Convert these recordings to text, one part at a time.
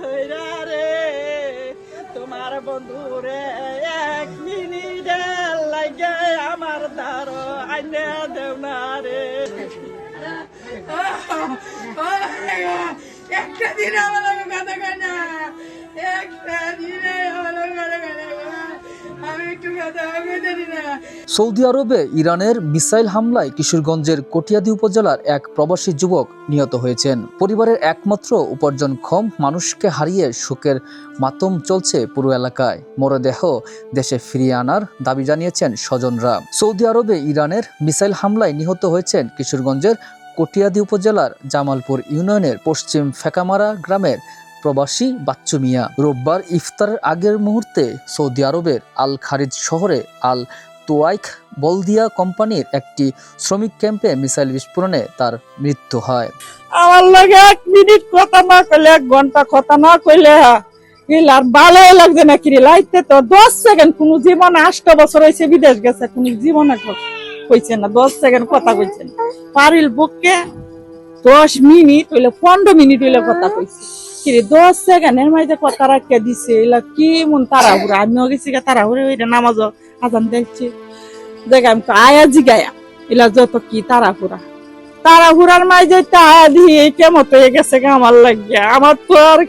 হইরা রে তোমার বন্ধু রে 1 মিনিটের লাগে আমার দ্বারো আইনে দেও না রে একটা দিন আমার কথা কয় না একটা দিনে আমার কথা কয় না আমি একটু কথা কইতে না। সৌদি আরবে ইরানের মিসাইল হামলায় কিশোরগঞ্জের কটিয়াদী উপজেলার এক প্রবাসী যুবক নিহত হয়েছেন। পরিবারের একমাত্র উপার্জনক্ষম মানুষকে হারিয়ে শোকের মাতম চলছে পুরো এলাকায়। মরদেহ দেশে ফিরিয়ে আনার দাবি জানিয়েছেন স্বজনরা। সৌদি আরবে ইরানের মিসাইল হামলায় নিহত হয়েছেন কিশোরগঞ্জের কটিয়াদী উপজেলার জামালপুর ইউনিয়নের পশ্চিম ফেকামারা গ্রামের প্রবাসী বাচ্চু মিয়া। রোববার ইফতারের আগের মুহূর্তে সৌদি আরবের আল খারিজ শহরে আল তোয়াইক বলদিয়া কোম্পানির একটি শ্রমিক ক্যাম্পে মিসাইল বিস্ফোরণে তার মৃত্যু হয়। আমার লাগে 1 মিনিট কথা না কইলে 1 ঘন্টা কথা না কইলে আর ভালোই লাগছে না কি লাইতে তো 10 সেকেন্ড কোন জীবন 8 বছর হইছে বিদেশ গেছে কোন জীবনে কইছে না 10 সেকেন্ড কথা কইছে না পারিল বুককে 10 মিনিট হইলে 15 মিনিট হইলে কথা কইছে কি 10 সেকেন্ডের মধ্যে কথা রাখতে দিছে এলা কি মন তাড়াহুড়া আমিও গেছি তাড়াহুড়া হইরা নামাজ আজান দেখছি দেখে আমি আয়া জিগায়া এলা যত কি তাড়াহুড়ার মাঝে আয়া দিয়ে কেমন হয়ে গেছে আমার লাগিয়া আমার তো আর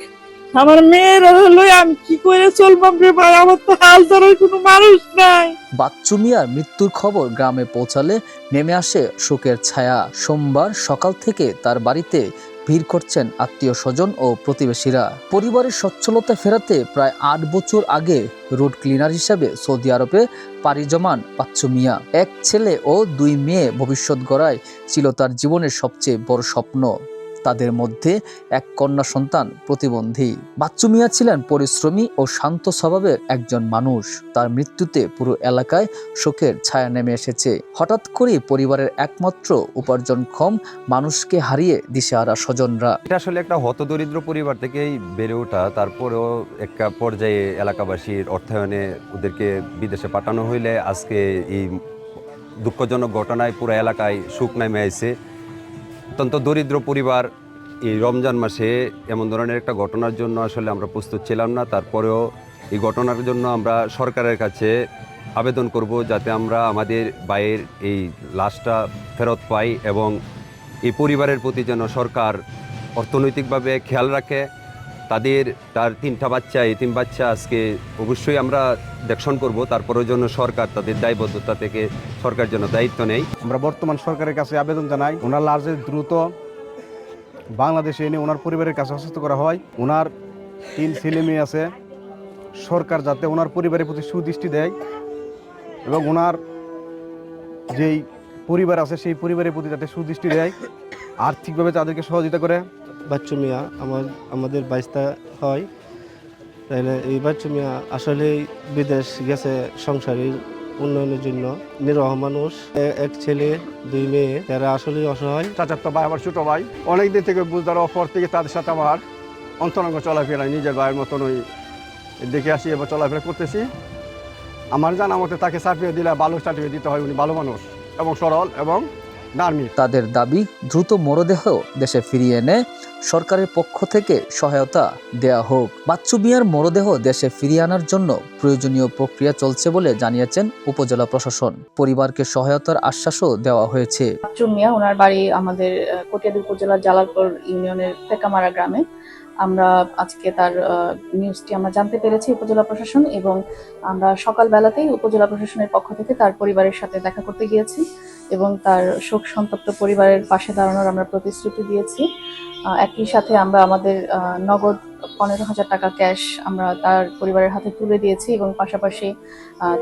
আমার মেয়ের লই আমি কি করে চলবাম রে ভাই আমার তো হাল ধরার কোনো মানুষ নাই। বাচ্চু মিয়ার মৃত্যুর খবর গ্রামে পৌঁছালে নেমে আসে শোকের ছায়া। সোমবার সকাল থেকে তার বাড়িতে ভিড় করছেন আত্মীয় স্বজন ও প্রতিবেশীরা। পরিবারের সচ্ছলতা ফেরাতে প্রায় 8 বছর আগে রোড ক্লিনার হিসাবে সৌদি আরবে পাড়ি জমান বাচ্চু মিয়া। 1 ছেলে ও 2 মেয়ে ভবিষ্যৎ গড়ায় ছিল তার জীবনের সবচেয়ে বড় স্বপ্ন। তাদের মধ্যে 1 কন্যা সন্তান প্রতিবন্ধী। বাচ্চু মিয়া ছিলেন পরিশ্রমী ও শান্ত স্বভাবের একজন মানুষ। তার মৃত্যুতে পুরো এলাকায় শোকের ছায়া নেমে এসেছে। হঠাৎ করে পরিবারের একমাত্র উপার্জনক্ষম মানুষকে হারিয়ে দিশেহারা স্বজনরা। এটা আসলে একটা হতদরিদ্র পরিবার থেকেই বেড়ে ওঠা, তারপরেও একটা পর্যায়ে এলাকাবাসীর অর্থায়নে ওদেরকে বিদেশে পাঠানো হইলে আজকে এই দুঃখজনক ঘটনায় পুরো এলাকায় শোক নেমে আসে। অত্যন্ত দরিদ্র পরিবার এই রমজান মাসে এমন ধরনের একটা ঘটনার জন্য আসলে আমরা প্রস্তুত ছিলাম না। তারপরেও এই ঘটনার জন্য আমরা সরকারের কাছে আবেদন করব যাতে আমরা আমাদের ভাইয়ের এই লাশটা ফেরত পাই এবং এই পরিবারের প্রতি যেন সরকার অর্থনৈতিকভাবে খেয়াল রাখে। তার 3টা বাচ্চা, এই 3 বাচ্চা আজকে অবশ্যই আমরা দেখশন করব, তারপরেও জন্য সরকার তাদের দায়বদ্ধতা থেকে সরকার যেন দায়িত্ব নেই। আমরা বর্তমান সরকারের কাছে আবেদন জানাই ওনার লাশে দ্রুত বাংলাদেশে এনে ওনার পরিবারের কাছে হস্তান্তর করা হয়। ওনার 3 ছেলে মেয়ে আছে, সরকার যাতে ওনার পরিবারের প্রতি সুদৃষ্টি দেয় এবং ওনার যেই পরিবার আছে সেই পরিবারের প্রতি যাতে সুদৃষ্টি দেয়, আর্থিকভাবে তাদেরকে সহযোগিতা করে। বাচ্চু মিয়া আমাদের বাইস্তা হয়, তাইলে এই বাচ্চু মিয়া আসলে বিদেশ গেছে সংসারের উন্নয়নের জন্য। নিরহ মানুষ, 1 ছেলে 2 মেয়ে, তারা আসলে অসহায়। চাচাতো ভাই, আমার ছোটো ভাই, অনেকদিন থেকে বুঝতে পর থেকে তাদের সাথে আমার অন্তরঙ্গ চলাফেরা নিজের ভাইয়ের মতন ওই দেখে আসি এবং চলাফেরা করতেছি। আমার জানা মতে তাকে সার্টিফিকেট দিলে ভালো সার্টিফিকেট দিতে হয়, উনি ভালো মানুষ এবং সরল এবং ধার্মিক। তাদের দাবি দ্রুত মরদেহ দেশে ফিরিয়ে এনে সরকারের পক্ষ থেকে সহায়তা দেয়া হোক। বাচ্চু মিয়ার মরদেহ দেশে ফিরিয়ে আনার জন্য প্রয়োজনীয় প্রক্রিয়া চলছে বলে জানিয়েছেন উপজেলা প্রশাসন। পরিবারকে সহায়তার আশ্বাসও দেওয়া হয়েছে। বাচ্চু মিয়া ওনার বাড়ি আমাদের কটিয়াদী উপজেলার জালালপুর ইউনিয়নের ফেকামারা গ্রামে। আমরা আজকে তার নিউজটি আমরা জানতে পেরেছি উপজেলা প্রশাসন, এবং আমরা সকালবেলাতেই উপজেলা প্রশাসনের পক্ষ থেকে তার পরিবারের সাথে দেখা করতে গিয়েছি এবং তার শোক সন্তপ্ত পরিবারের পাশে দাঁড়ানোর আমরা প্রতিশ্রুতি দিয়েছি। একই সাথে আমরা আমাদের নগদ 15,000 টাকা ক্যাশ আমরা তার পরিবারের হাতে তুলে দিয়েছি এবং পাশাপাশি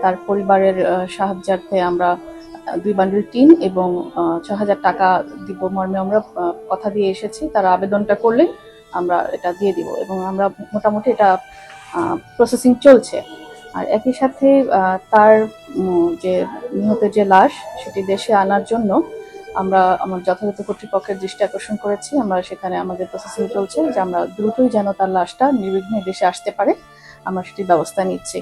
তার পরিবারের সাহায্যার্থে আমরা 2 বান্ডিল টিন এবং 6,000 টাকা দিব মর্মে আমরা কথা দিয়ে এসেছি। তারা আবেদনটা করলে আমরা এটা দিয়ে দিব এবং আমরা মোটামুটি এটা প্রসেসিং চলছে। আর একই সাথে তার যে নিহতের যে লাশ সেটি দেশে আনার জন্য আমরা আমার যথাযথ কর্তৃপক্ষের দৃষ্টি আকর্ষণ করেছি। আমরা সেখানে আমাদের প্রসেসিং চলছে যে আমরা দ্রুতই যেন তার লাশটা নির্বিঘ্নে দেশে আসতে পারে, আমরা সেটি ব্যবস্থা নিচ্ছি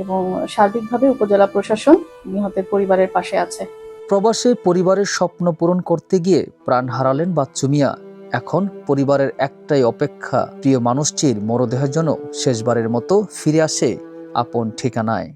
এবং সার্বিকভাবে উপজেলা প্রশাসন নিহতের পরিবারের পাশে আছে। প্রবাসে পরিবারের স্বপ্ন পূরণ করতে গিয়ে প্রাণ হারালেন বাচ্চু মিয়া। এখন পরিবারের একটাই অপেক্ষা, প্রিয় মানুষটির মরদেহ যেন শেষবারের মতো ফিরে আসে আপন ঠিকানায়।